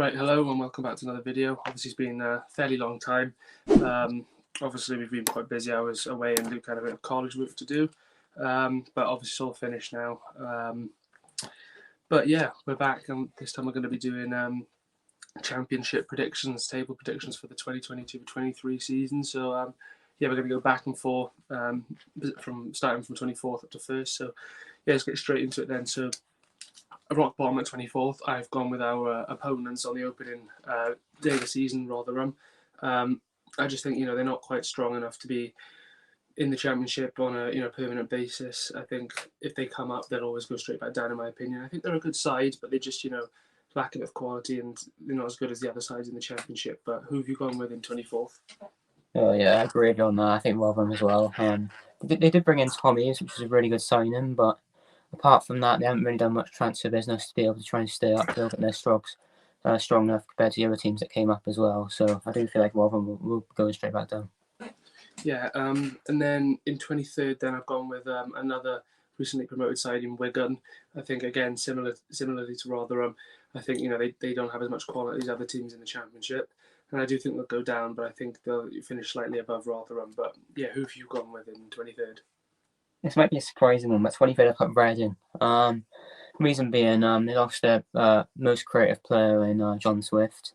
Right, hello and welcome back to another video. Obviously, it's been a fairly long time. Obviously, we've been quite busy. I was away and do kind of a bit of college work to do, but obviously it's all finished now. But yeah, we're back, and this time we're going to be doing championship predictions, table predictions for the 2022-23 season. So yeah, we're going to go back and forth from starting from 24th up to 1st. So yeah, let's get straight into it then. So rock bottom at 24th, I've gone with our opponents on the opening day of the season, Rotherham. I just think they're not quite strong enough to be in the championship on a permanent basis. I think if they come up, they'll always go straight back down. In my opinion, I think they're a good side, but they just lack a bit of quality and they're not as good as the other sides in the championship. But who have you gone with in 24th? Oh yeah, I agree with you on that. I think Rotherham as well. They did bring in Tommies, which was a really good signing, but apart from that, they haven't really done much transfer business to be able to try and stay up. They'll get their strokes strong enough compared to the other teams that came up as well. So I do feel like Rotherham will go straight back down. Yeah, and then in 23rd, then I've gone with another recently promoted side in Wigan. I think again similarly to Rotherham, I think they don't have as much quality as other teams in the championship, and I do think they'll go down, but I think they'll finish slightly above Rotherham. But yeah, who have you gone with in 23rd? This might be a surprising one, but 23rd I've got Reading. Reason being, they lost their most creative player in John Swift.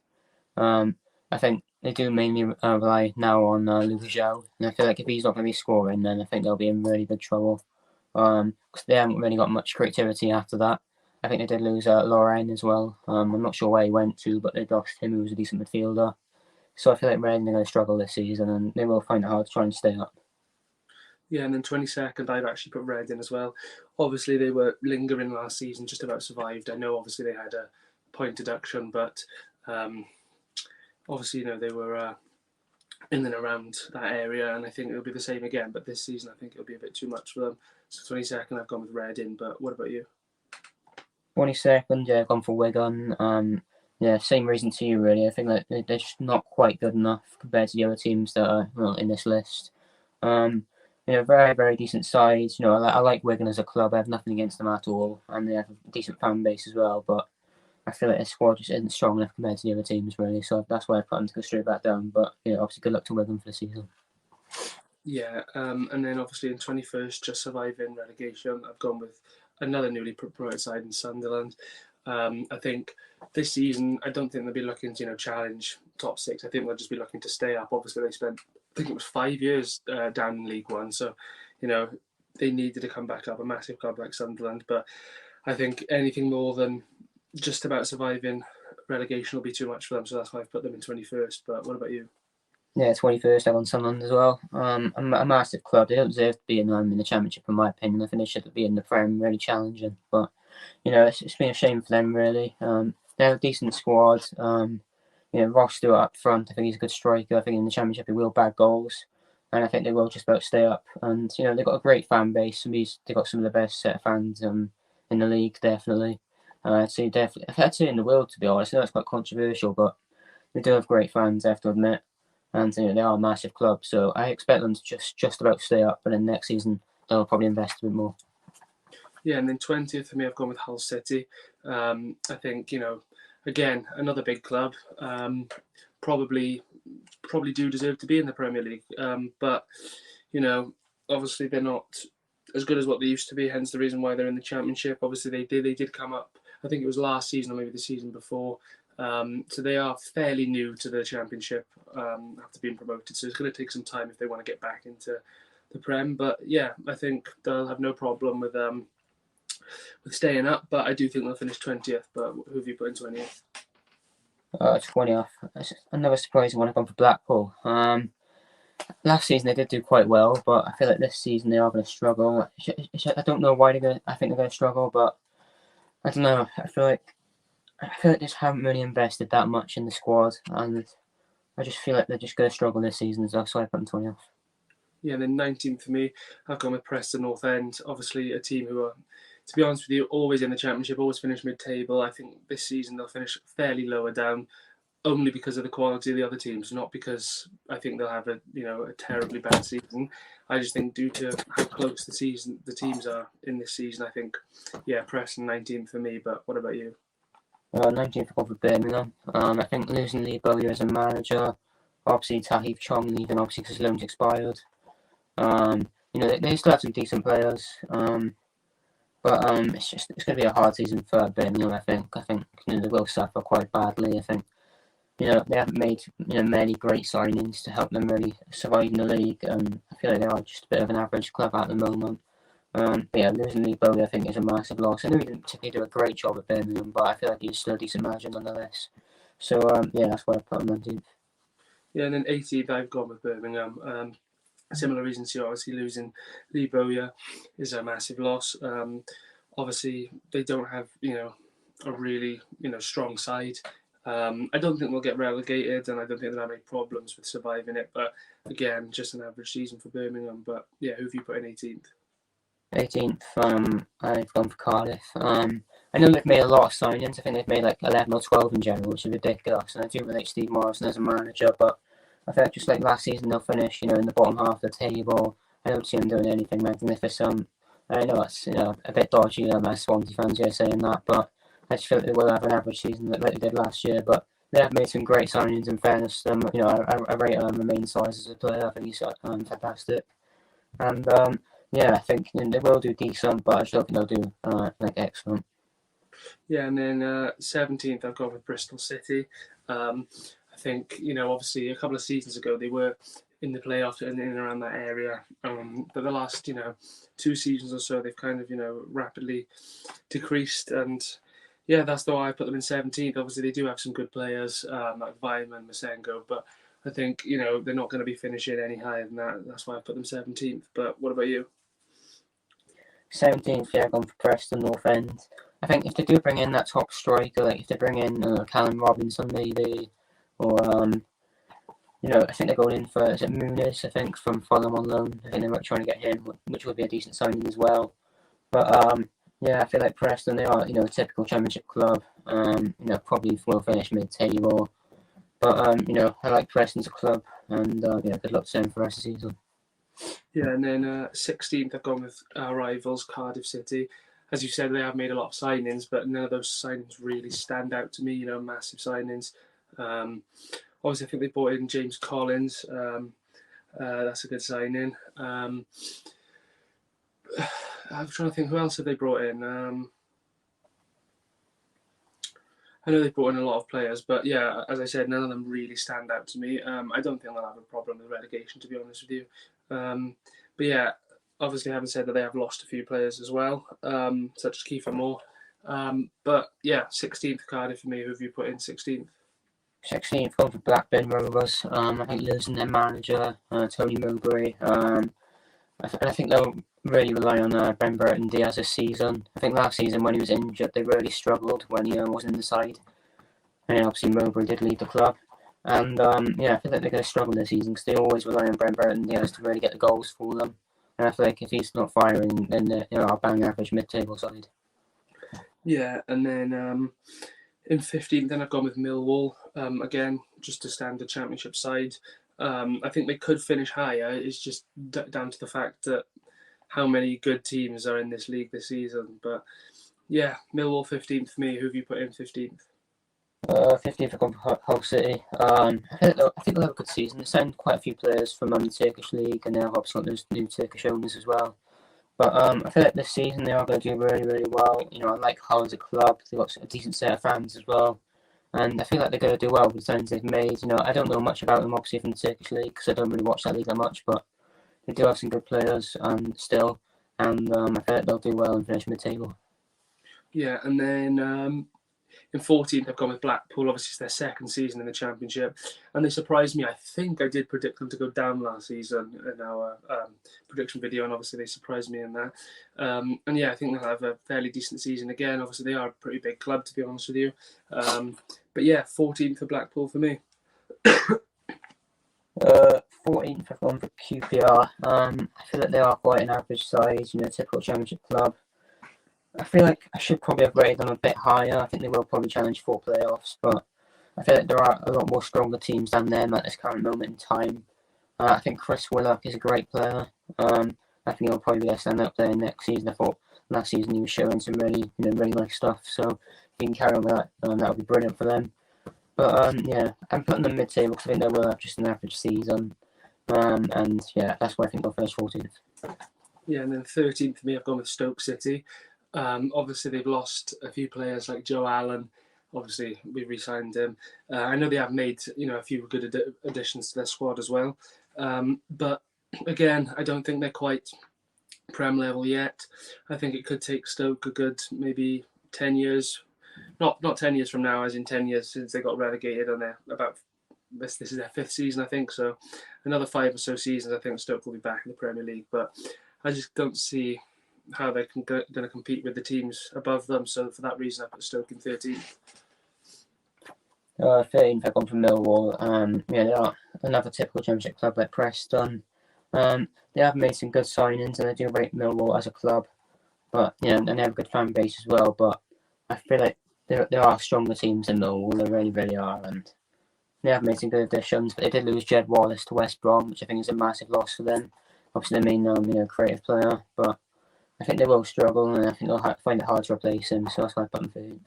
I think they do mainly rely now on Luke Zhao, and I feel like if he's not going to be scoring, then I think they'll be in really big trouble. Because they haven't really got much creativity after that. I think they did lose Lorraine as well. I'm not sure where he went to, but they lost him, who was a decent midfielder. So I feel like Reading are going to struggle this season, and they will find it hard to try and stay up. Yeah, and then 22nd, I've actually put Reading as well. Obviously, they were lingering last season, just about survived. I know, obviously, they had a point deduction, but obviously, they were in and around that area, and I think it'll be the same again. But this season, I think it'll be a bit too much for them. So 22nd, I've gone with Reading. But what about you? 22nd, yeah, I've gone for Wigan. Yeah, same reason to you, really. I think that they're just not quite good enough compared to the other teams that are in this list. Very, very decent sides. I like Wigan as a club. I have nothing against them at all, and they have a decent fan base as well. But I feel like their squad just isn't strong enough compared to the other teams, really. So that's why I put them to go straight back down. But obviously, good luck to Wigan for the season. Yeah, and then obviously in 21st, just surviving relegation, I've gone with another newly promoted side in Sunderland. I think this season, I don't think they'll be looking to challenge top six. I think they'll just be looking to stay up. Obviously, they spent, I think it was 5 years down in League One, so they needed to come back up. A massive club like Sunderland, but I think anything more than just about surviving relegation will be too much for them. So that's why I've put them in 21st. But what about you? Yeah, 21st, I've gone Sunderland as well. A massive club. They don't deserve to be in the Championship, in my opinion. I think they should be in the Prem, really challenging. But it's been a shame for them, really. They have a decent squad. Ross Stewart up front. I think he's a good striker. I think in the Championship he will bag goals, and I think they will just about stay up. And they've got a great fan base. They've got some of the best set of fans in the league, definitely. I'd say in the world, to be honest. I know it's quite controversial, but they do have great fans, I have to admit. And they are a massive club, so I expect them to just about stay up. And then next season they'll probably invest a bit more. Yeah, and then 20th for me, I've gone with Hull City. I think again another big club. Probably do deserve to be in the Premier League, but obviously they're not as good as what they used to be. Hence the reason why they're in the Championship. Obviously they did come up. I think it was last season or maybe the season before. So they are fairly new to the Championship after being promoted. So it's going to take some time if they want to get back into the Prem. But yeah, I think they'll have no problem with staying up. But I do think they'll finish 20th. But who have you put in 20th? 20th. Another surprising one. I've gone for Blackpool. Last season they did do quite well, but I feel like this season they are going to struggle. I don't know why I think they're going to struggle, but I don't know. I feel like they just haven't really invested that much in the squad, and I just feel like they're just going to struggle this season, so I put them 20th. Yeah, and then 19th for me, I've gone with Preston North End. Obviously, a team who are, to be honest with you, always in the Championship, always finish mid-table. I think this season they'll finish fairly lower down, only because of the quality of the other teams, not because I think they'll have a terribly bad season. I just think due to how close the teams are in this season, I think, yeah, Preston 19th for me. But what about you? 19th for Birmingham. I think losing Lee Bowyer as a manager, obviously Tahith Chong leaving, obviously because his loan's expired. They still have some decent players. But it's going to be a hard season for Birmingham. I think they will suffer quite badly. I think they haven't made many great signings to help them really survive in the league. I feel like they are just a bit of an average club at the moment. But yeah, losing Lee Bowley I think is a massive loss. I know he didn't particularly do a great job at Birmingham, but I feel like he's still a decent manager nonetheless. So that's why I put him 19th. Yeah, and then 18th I've gone with Birmingham. Similar reasons to you. Obviously losing Lee Bowyer is a massive loss. Obviously they don't have a really strong side. I don't think they'll get relegated, and I don't think they'll have any problems with surviving it. But again, just an average season for Birmingham. But yeah, who have you put in 18th? 18th, I've gone for Cardiff. I know they've made a lot of signings. I think they've made like 11 or 12 in general, which is ridiculous. And I do relate Steve Morrison as a manager, but I feel like just like last season they'll finish, in the bottom half of the table. I don't see them doing anything magnificent. I know it's a bit dodgy, as Swansea fans here saying that, but I just feel like they will have an average season like they did last year. But they have made some great signings. In fairness to them, I rate Romain Size as a player. I think he's fantastic, and I think they will do decent, but I just don't think they'll do excellent. Yeah, and then 17th I've gone with Bristol City. I think obviously a couple of seasons ago they were in the playoffs and in and around that area, but the last 2 seasons or so they've kind of rapidly decreased, and yeah, that's why I put them in 17th. Obviously they do have some good players like Weimann, Masengo, but I think they're not going to be finishing any higher than that. That's why I put them 17th. But what about you? 17th, yeah, I've gone for Preston North End. I think if they do bring in that top striker, like if they bring in Callum Robinson maybe, or I think they're going in for, is it Muniz, I think, from Fulham on loan. I think they're trying to get him, which would be a decent signing as well. But I feel like Preston, they are a typical Championship club. Probably will finish mid-table. But I like Preston as a club, and good luck to them for the rest of the season. Yeah, and then 16th I've gone with our rivals, Cardiff City. As you said, they have made a lot of signings, but none of those signings really stand out to me, massive signings. Obviously, I think they brought in James Collins. That's a good signing. I'm trying to think, who else have they brought in? I know they've brought in a lot of players, but yeah, as I said, none of them really stand out to me. I don't think they'll have a problem with relegation, to be honest with you. But yeah, obviously, having said that, they have lost a few players as well, such as Kiefer Moore. But yeah, 16th Cardiff for me. Who have you put in 16th? 16th, gone for Blackburn Rovers. I think losing their manager, Tony Mowbray. I think they'll really rely on Ben Burton Diaz this season. I think last season when he was injured, they really struggled when he wasn't in the side. And obviously Mowbray did leave the club. And I feel like they're going to struggle this season because they always rely on Ben Burton Diaz to really get the goals for them. And I feel like if he's not firing, then they're a bang average mid-table side. Yeah, and then in 15th, then I've gone with Millwall. Again, just a standard Championship side. I think they could finish higher. It's just down to the fact that how many good teams are in this league this season. But yeah, Millwall 15th for me. Who have you put in 15th? 15th, I've gone for Hull City. I think they'll have a good season. They signed quite a few players from the Turkish league, and they have obviously got those new Turkish owners as well. But I feel like this season they are going to do really, really well. I like Hull as a club. They've got a decent set of fans as well. And I feel like they're going to do well with the signings they've made. I don't know much about them, obviously, from the Turkish league, because I don't really watch that league that much. But they do have some good players still. And I feel like they'll do well and finish mid-table. Yeah, and then in 14th, I've gone with Blackpool. Obviously, it's their second season in the Championship. And they surprised me. I think I did predict them to go down last season in our prediction video. And obviously, they surprised me in that. And yeah, I think they'll have a fairly decent season again. Obviously, they are a pretty big club, to be honest with you. But yeah, 14th for Blackpool for me. 14th, I've gone for QPR. I feel like they are quite an average size, typical Championship club. I feel like I should probably have rated them a bit higher. I think they will probably challenge for playoffs, but I feel like there are a lot more stronger teams than them at this current moment in time. I think Chris Willock is a great player. I think he'll probably be a stand-up player next season. I thought last season he was showing some really, really nice stuff. So they can carry on with that, that would be brilliant for them. But yeah, I'm putting them mid-table because I think they will have just an average season. And yeah, that's why I think they'll finish 14th. Yeah, and then 13th for me, I've gone with Stoke City. Obviously, they've lost a few players like Joe Allen. Obviously, we re-signed him. I know they have made a few good additions to their squad as well. But again, I don't think they're quite Prem level yet. I think it could take Stoke a good maybe 10 years. Not 10 years from now, as in 10 years since they got relegated on their about this is their 5th season, I think. So another 5 or so seasons, I think Stoke will be back in the Premier League. But I just don't see how they're going to compete with the teams above them. So for that reason, I put Stoke in 13th. 13th, I've gone for Millwall. Yeah, they are another typical Championship club like Preston. They have made some good signings, and I do rate Millwall as a club. But and they have a good fan base as well. But I feel like there are stronger teams than Millwall. They really, really are, and they have made some good additions. But they did lose Jed Wallace to West Brom, which I think is a massive loss for them. Obviously, their main creative player, but I think they will struggle, and I think they'll find it hard to replace him. So that's why I put them 13th.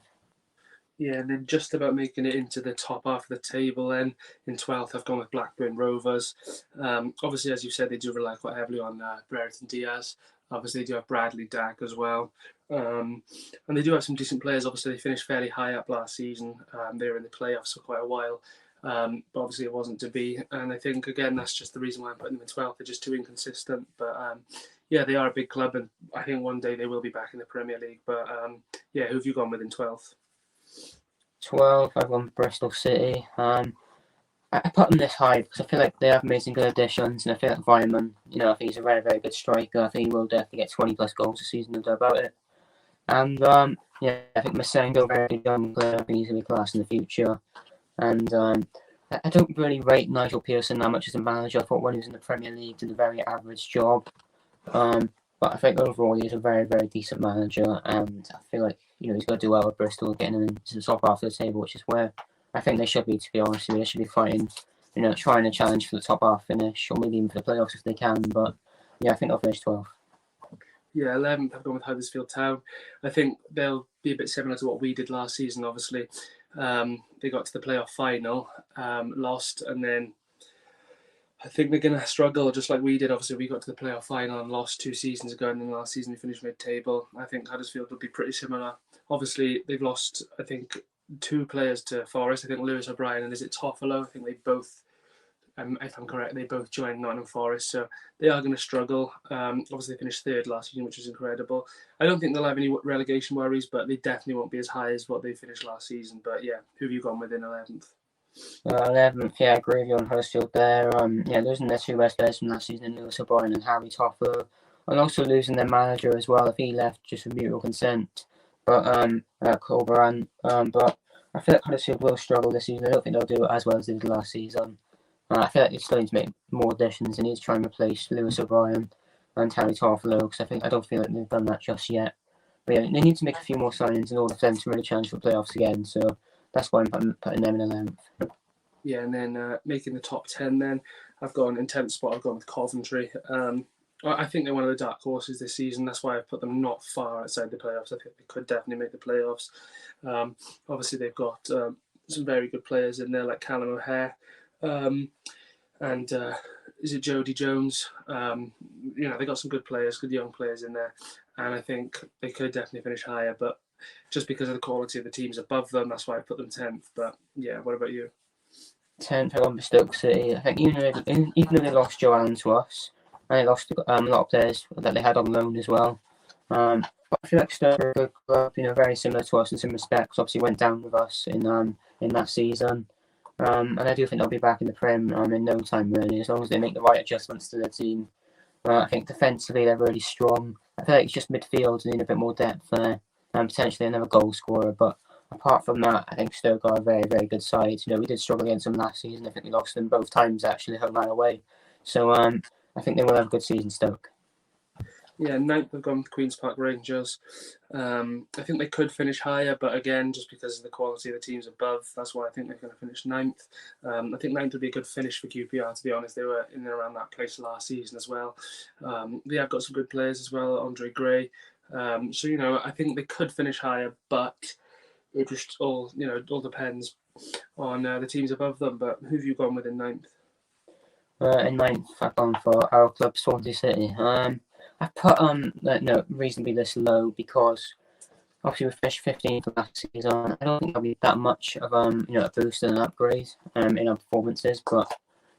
Yeah, and then just about making it into the top half of the table then. In 12th, I've gone with Blackburn Rovers. Obviously, as you said, they do rely quite heavily on Brereton Diaz. Obviously, they do have Bradley Dack as well. And they do have some decent players. Obviously, they finished fairly high up last season. They were in the playoffs for quite a while. But obviously, it wasn't to be. And I think, again, that's just the reason why I'm putting them in 12th. They're just too inconsistent. But yeah, they are a big club. And I think one day they will be back in the Premier League. But yeah, who have you gone with in 12th? 12th, I've gone Bristol City. I put them this high because I feel like they have made some good additions, and I feel like Vyman, I think he's a very, very good striker. I think he will definitely get 20 plus goals this season, no doubt about it. And yeah, I think Masengo, very good young player. I think he's going to be class in the future. And I don't really rate Nigel Pearson that much as a manager. I thought when he was in the Premier League, did a very average job. But I think overall he's a very, very decent manager, and I feel like he's got to do well with Bristol, getting them into the top half of the table, which is where I think they should be. To be honest with you, they should be fighting, trying to challenge for the top half finish, or maybe even for the playoffs if they can. But yeah, I think they'll finish 12th. Yeah, 11th, I've gone with Huddersfield Town. I think they'll be a bit similar to what we did last season, obviously. They got to the playoff final, lost, and then I think they're going to struggle just like we did. Obviously, we got to the playoff final and lost 2 seasons ago, and then last season we finished mid-table. I think Huddersfield will be pretty similar. Obviously, they've lost, I think, 2 players to Forest. I think Lewis O'Brien and is it Toffolo? I think they both, if I'm correct, they both joined Nottingham Forest. So they are going to struggle. Obviously, they finished 3rd last season, which is incredible. I don't think they'll have any relegation worries, but they definitely won't be as high as what they finished last season. But yeah, who have you gone with in 11th? 11th, yeah, I agree with you on Huddersfield there. Yeah, losing their 2 best players from last season, Lewis O'Brien and Harry Toffolo, and also losing their manager as well if he left just with mutual consent. But Colbaran. But I feel like Huddersfield will struggle this season. I don't think they'll do it as well as they did last season. I feel like they're starting to make more additions. They need to try and replace Lewis O'Brien and Harry Toffolo because I don't feel like they've done that just yet. But yeah, they need to make a few more signings in order for them to really challenge for playoffs again. So that's why I'm putting them in 11th. Yeah, and then making the top 10 then, I've gone in 10th spot, I've gone with Coventry. I think they're one of the dark horses this season. That's why I've put them not far outside the playoffs. I think they could definitely make the playoffs. Obviously, they've got some very good players in there like Callum O'Hare and is it Jody Jones? They got some good players, good young players in there. And I think they could definitely finish higher. But just because of the quality of the teams above them, that's why I put them 10th. But yeah, what about you? 10th, I gone for Stoke City. I think even though they lost Joe Allen to us, and they lost a lot of players that they had on loan as well. But I feel like Stoke are a good club, very similar to us in some respects. Obviously, went down with us in that season, and I do think they'll be back in the Prem in no time really, as long as they make the right adjustments to their team. I think defensively they're really strong. I feel like it's just midfield need a bit more depth there, and potentially another goal scorer, but. Apart from that, I think Stoke are a very, very good side. We did struggle against them last season. I think we lost them both times, actually, home and away. So I think they will have a good season, Stoke. Yeah, 9th have gone with Queen's Park Rangers. I think they could finish higher, but again, just because of the quality of the teams above, that's why I think they're going to finish 9th. I think 9th would be a good finish for QPR, to be honest. They were in and around that place last season as well. They have got some good players as well, Andre Gray. So, I think they could finish higher, but it just all depends on the teams above them. But who have you gone with in ninth? In ninth, I've gone for our club, Swansea City. I put reasonably this low because obviously we finished 15th last season. I don't think there'll be that much of a boost and an upgrade in our performances, but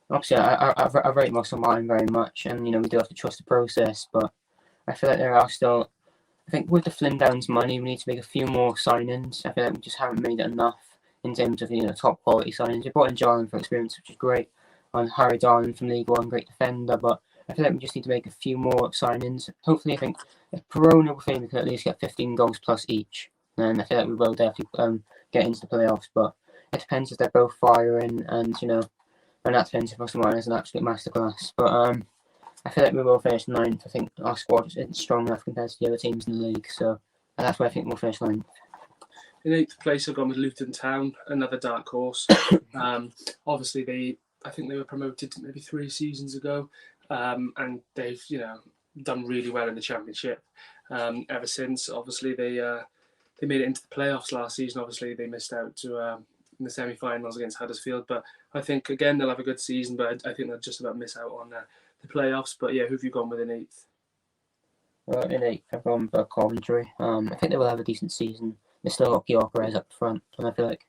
obviously I rate Russell Martin very much, and we do have to trust the process. But I feel like there are still, I think with the Flynn Downs money, we need to make a few more signings. I feel like we just haven't made it enough in terms of top quality signings. We brought in Jarlin for experience, which is great, and Harry Darling from League One, great defender, but I feel like we just need to make a few more signings. Hopefully, I think if Perona will we can at least get 15 goals plus each, then I feel like we will definitely get into the playoffs. But it depends if they're both firing, and that depends if Russell Martin is an absolute masterclass. But I feel like we will finish ninth. I think our squad isn't strong enough compared to the other teams in the league, so that's why I think we'll finish ninth. In eighth place, I've gone with Luton Town, another dark horse. Obviously, I think they were promoted maybe 3 seasons ago, and they've done really well in the Championship ever since. Obviously, they made it into the playoffs last season. Obviously, they missed out to in the semi-finals against Huddersfield, but I think again they'll have a good season. But I think they'll just about miss out on the playoffs. But yeah, who have you gone with in eighth? In eighth, I've gone for Coventry. I think they will have a decent season. They still got Gyökeres up front, and I feel like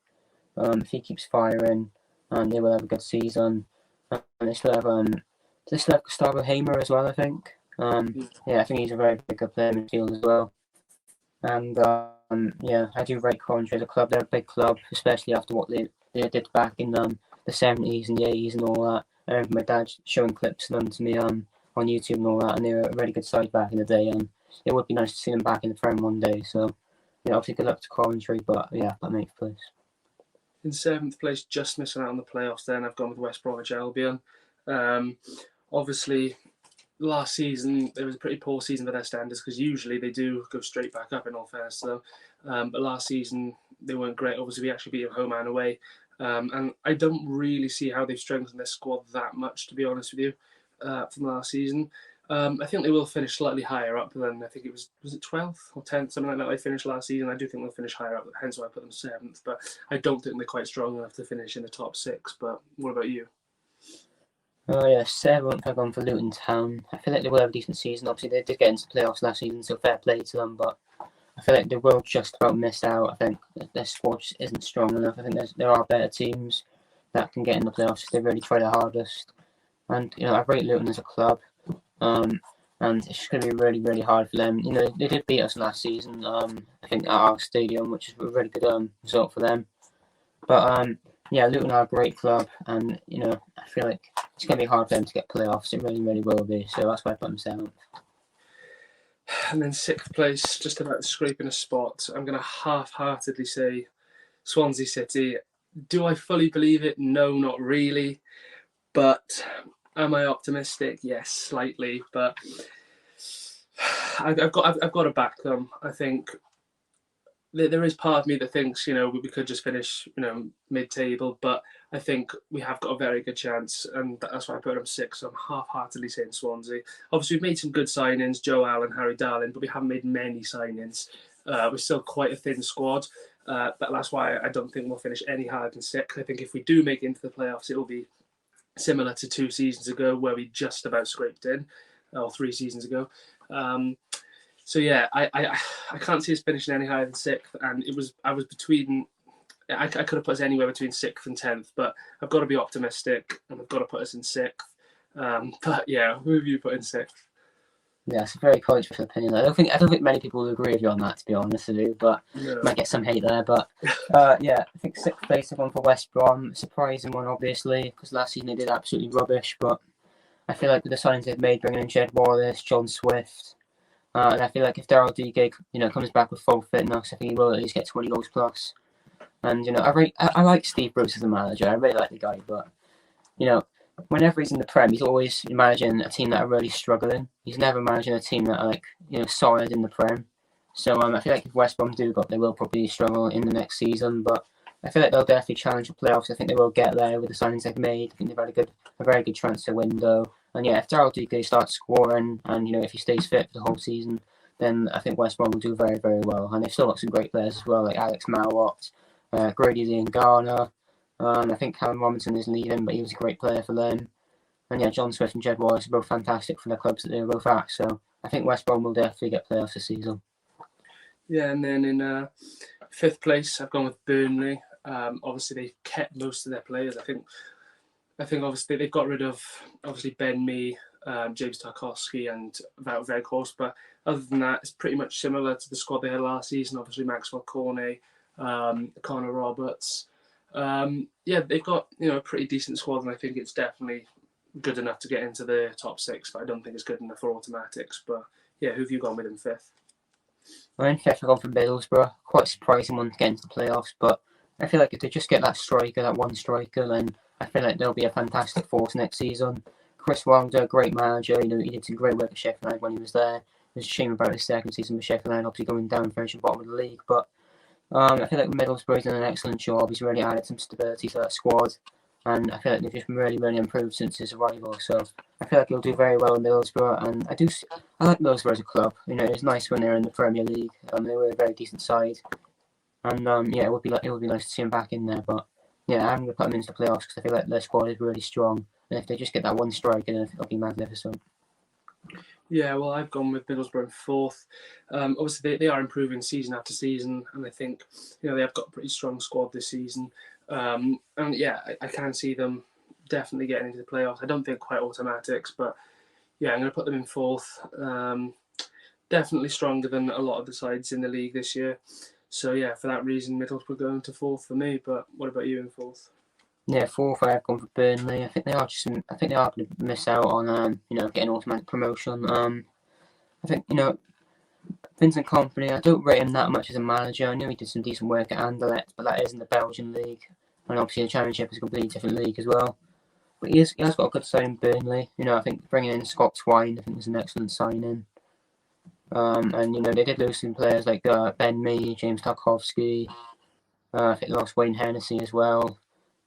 if he keeps firing, they will have a good season. And they still have Gustavo Hamer as well, I think. I think he's a very good player in the field as well. And I do rate Coventry as a club. They're a big club, especially after what they did back in the 70s and the 80s and all that. I remember my dad showing clips of them to me on YouTube and all that, and they were a really good side back in the day. And it would be nice to see them back in the Prem one day. So obviously good luck to Coventry, but that makes place. In 7th place, just missing out on the playoffs. Then I've gone with West Bromwich Albion. Obviously, last season it was a pretty poor season for their standards because usually they do go straight back up. In all fairness, though, but last season they weren't great. Obviously, we actually beat them home and away, and I don't really see how they've strengthened their squad that much, to be honest with you, from last season. I think they will finish slightly higher up than I think it was it 12th or 10th, something like that. They finished last season. I do think they'll finish higher up, hence why I put them 7th. But I don't think they're quite strong enough to finish in the top 6. But what about you? 7th, I've gone for Luton Town. I feel like they will have a decent season. Obviously, they did get into the playoffs last season, so fair play to them. But I feel like they will just about miss out. I think their squad just isn't strong enough. I think there are better teams that can get in the playoffs if they really try their hardest. And I rate Luton as a club. And it's just going to be really, really hard for them. They did beat us last season, I think, at our stadium, which is a really good result for them. But, Luton are a great club, and, I feel like it's going to be hard for them to get playoffs. It really, really will be. So that's why I put them 7th. And then 6th place, just about scraping a spot. I'm going to half-heartedly say Swansea City. Do I fully believe it? No, not really. But am I optimistic? Yes, slightly. But I've got to back them. I think there is part of me that thinks we could just finish mid-table, but I think we have got a very good chance, and that's why I put them 6th. So I'm half-heartedly saying Swansea. Obviously, we've made some good signings, Joe Allen, Harry Darling, but we haven't made many signings. We're still quite a thin squad, but that's why I don't think we'll finish any higher than 6th. I think if we do make it into the playoffs, it will be similar to 2 seasons ago where we just about scraped in, or 3 seasons ago. So yeah, I can't see us finishing any higher than 6th, and I was between. I could have put us anywhere between 6th and 10th, but I've got to be optimistic, and I've got to put us in 6th. But yeah, who have you put in 6th? Yeah, it's a very controversial opinion. I don't think many people will agree with you on that, to be honest with you, but might get some hate there. But I think 6th place I've gone for West Brom. Surprising one, obviously, because last season they did absolutely rubbish. But I feel like with the signings they've made, bringing in Jed Wallace, John Swift, and I feel like if Daryl Dike, comes back with full fitness, I think he will at least get 20 goals plus. And I like Steve Bruce as a manager. I really like the guy, but whenever he's in the Prem, he's always managing a team that are really struggling. He's never managing a team that are solid in the Prem. So I feel like if West Brom do go up, they will probably struggle in the next season. But I feel like they'll definitely challenge the playoffs. I think they will get there with the signings they've made. I think they've had a very good transfer window. And if Daryl Dike starts scoring and if he stays fit for the whole season, then I think West Brom will do very, very well. And they've still got some great players as well, like Alex Mowat, Grady Lee and Garner. I think Callum Robinson is leaving, but he was a great player for them. And yeah, John Swift and Jed Wallace are both fantastic for the clubs that they're both at. So I think West Brom will definitely get playoffs this season. Yeah, and then in 5th place, I've gone with Burnley. Obviously, they kept most of their players. I think obviously they've got rid of Ben Mee, James Tarkowski, and Wout Weghorst. But other than that, it's pretty much similar to the squad they had last season. Obviously, Maxwell Cornet, Connor Roberts. They've got a pretty decent squad, and I think it's definitely good enough to get into the top 6. But I don't think it's good enough for automatics. But yeah, who have you gone with in 5th? I'm in 5th. I've gone for Middlesbrough. Quite a surprising one to get into the playoffs, but I feel like if they just get that one striker, then I feel like they'll be a fantastic force next season. Chris Wilder, great manager. He did some great work at Sheffield United when he was there. It's a shame about his second season with Sheffield United, obviously going down, finishing bottom of the league. But I feel like Middlesbrough's done an excellent job. He's really added some stability to that squad, and I feel like they've just really, really improved since his arrival. So I feel like he'll do very well in Middlesbrough, and I like Middlesbrough as a club. It's nice when they're in the Premier League. They were a very decent side, and it would be nice to see him back in there. But yeah, I'm going to put them into the playoffs because I feel like their squad is really strong, and if they just get that one striker, then I think they'll be magnificent. Yeah, well, I've gone with Middlesbrough in 4th. Obviously, they are improving season after season, and I think they have got a pretty strong squad this season. And yeah, I can see them definitely getting into the playoffs. I don't think quite automatics, but yeah, I'm going to put them in 4th. Definitely stronger than a lot of the sides in the league this year. So yeah, for that reason, Middlesbrough going to 4th for me. But what about you in 4th? Yeah, 4th. I've gone for Burnley. I think they are going to miss out on getting automatic promotion. I think Vincent Kompany, I don't rate him that much as a manager. I know he did some decent work at Anderlecht, but that is in the Belgian league, and obviously the Championship is a completely different league as well. But he has got a good side in Burnley. I think bringing in Scott Twine, I think was an excellent signing. And they did lose some players like Ben Mee, James Tarkowski. I think they lost Wayne Hennessy as well.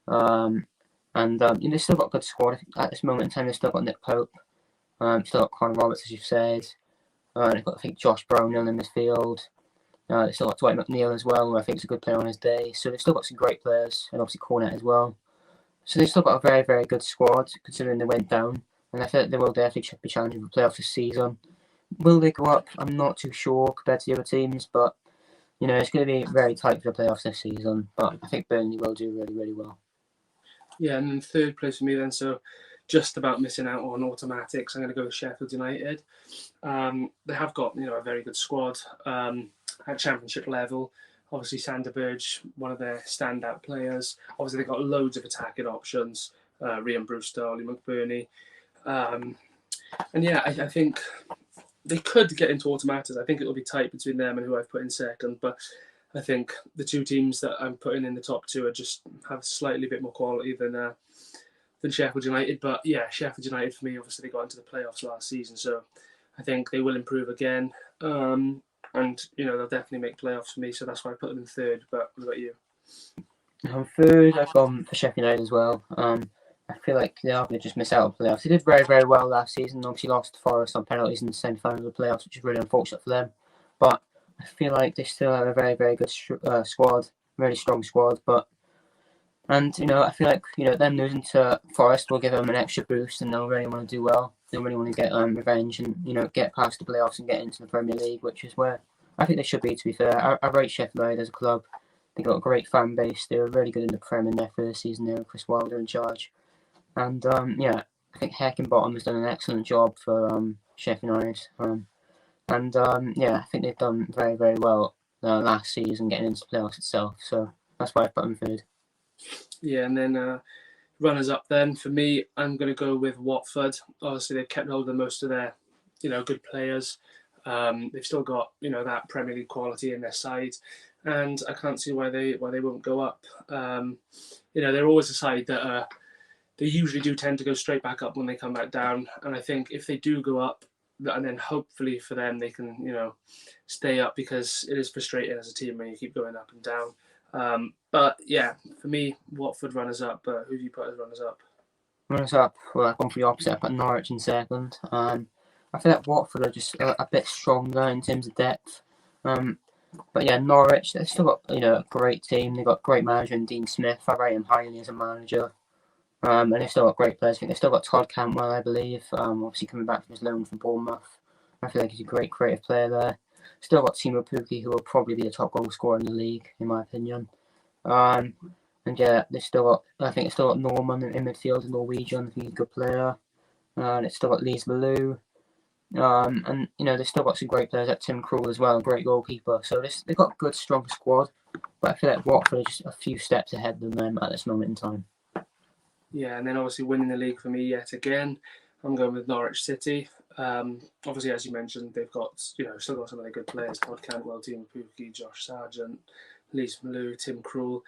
They've still got a good squad at this moment in time. They've still got Nick Pope. Still got Connor Roberts, as you've said. They've got, I think, Josh Brownhill in midfield. They've still got Dwight McNeil as well, who I think is a good player on his day. So they've still got some great players, and obviously Cornet as well. So they've still got a very, very good squad, considering they went down. And I feel like they will definitely be challenging for playoffs this season. Will they go up? I'm not too sure compared to the other teams, but it's going to be very tight for the playoffs this season. But I think Burnley will do really, really well. Yeah, and then 3rd place for me then. So just about missing out on automatics. I'm going to go with Sheffield United. They have got a very good squad at Championship level. Obviously, Sander Berge, one of their standout players. Obviously, they've got loads of attacking options. Ryan Brewster, Ollie McBurney. And yeah, I think they could get into automatics. I think it'll be tight between them and who I've put in 2nd. But I think the 2 teams that I'm putting in the top 2 are just have slightly bit more quality than Sheffield United. But yeah, Sheffield United for me, obviously they got into the playoffs last season, so I think they will improve again. And they'll definitely make playoffs for me, so that's why I put them in 3rd. But what about you? 3rd, I've gone for Sheffield United as well. I feel like they are going to just miss out on playoffs. They did very, very well last season. Obviously lost to Forest on penalties in the semi-final of the playoffs, which is really unfortunate for them. But I feel like they still have a very, very good squad, really strong squad. I feel like them losing to Forest will give them an extra boost, and they'll really want to do well. They'll really want to get revenge and get past the playoffs and get into the Premier League, which is where I think they should be. To be fair, I rate Sheffield United as a club. They got a great fan base. They were really good in the Prem in their first season there with Chris Wilder in charge. And I think Heckingbottom has done an excellent job for Sheffield United. I think they've done very, very well last season getting into the playoffs itself. So that's why I put them 3rd. Yeah, and then runners up then. For me, I'm going to go with Watford. Obviously, they've kept hold of most of their, good players. They've still got, that Premier League quality in their side. And I can't see why they won't go up. They're always a side that they usually do tend to go straight back up when they come back down. And I think if they do go up, and then hopefully for them they can, stay up, because it is frustrating as a team when you keep going up and down. But yeah, for me, Watford runners up. Who do you put as runners up? Runners up, well, I've gone for the opposite. I put Norwich in 2nd. I I feel like Watford are just a bit stronger in terms of depth. But yeah, Norwich, they've still got a great team. They've got great manager in Dean Smith. I rate him highly as a manager. And they've still got great players. I think they've still got Todd Cantwell, I believe. Obviously coming back from his loan from Bournemouth. I feel like he's a great creative player there. Still got Timo Pukki, who will probably be the top goal scorer in the league, in my opinion. And yeah, I think they've still got Norman in midfield, a Norwegian. I think he's a good player. And it's still got Lees Malou. And they've still got some great players like Tim Krul as well, a great goalkeeper. So they've got a good, strong squad. But I feel like Watford are just a few steps ahead of them at this moment in time. Yeah, and then obviously winning the league for me yet again, I'm going with Norwich City. Obviously, as you mentioned, they've got still got some of the good players: Todd Cantwell, Timo Pukki, Josh Sargent, Lees Malou, Tim Krul.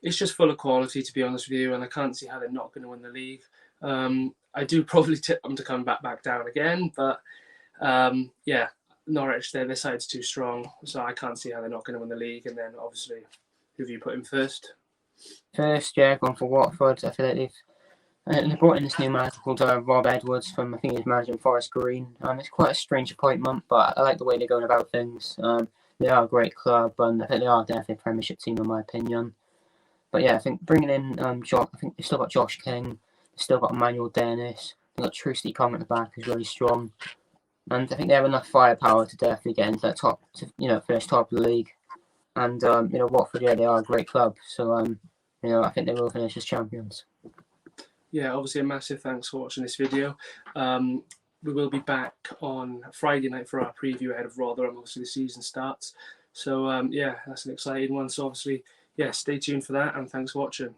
It's just full of quality, to be honest with you, and I can't see how they're not going to win the league. I do probably tip them to come back down again, but yeah, Norwich, their side's too strong, so I can't see how they're not going to win the league. And then obviously, who have you put in first? First, yeah, going for Watford. I feel like they brought in this new manager called Rob Edwards from, I think he's managing Forest Green. It's quite a strange appointment, but I like the way they're going about things. They are a great club, and I think they are definitely a Premiership team, in my opinion. But yeah, I think bringing in I think they've still got Josh King, they've still got Emmanuel Dennis, they've got Trusty Kong at the back, who's really strong. And I think they have enough firepower to definitely get into that finish top of the league. And Watford, yeah, they are a great club. So I think they will finish as champions. Yeah, obviously a massive thanks for watching this video. We will be back on Friday night for our preview ahead of Rotherham. Obviously the season starts. So yeah, that's an exciting one. So obviously, yeah, stay tuned for that, and thanks for watching.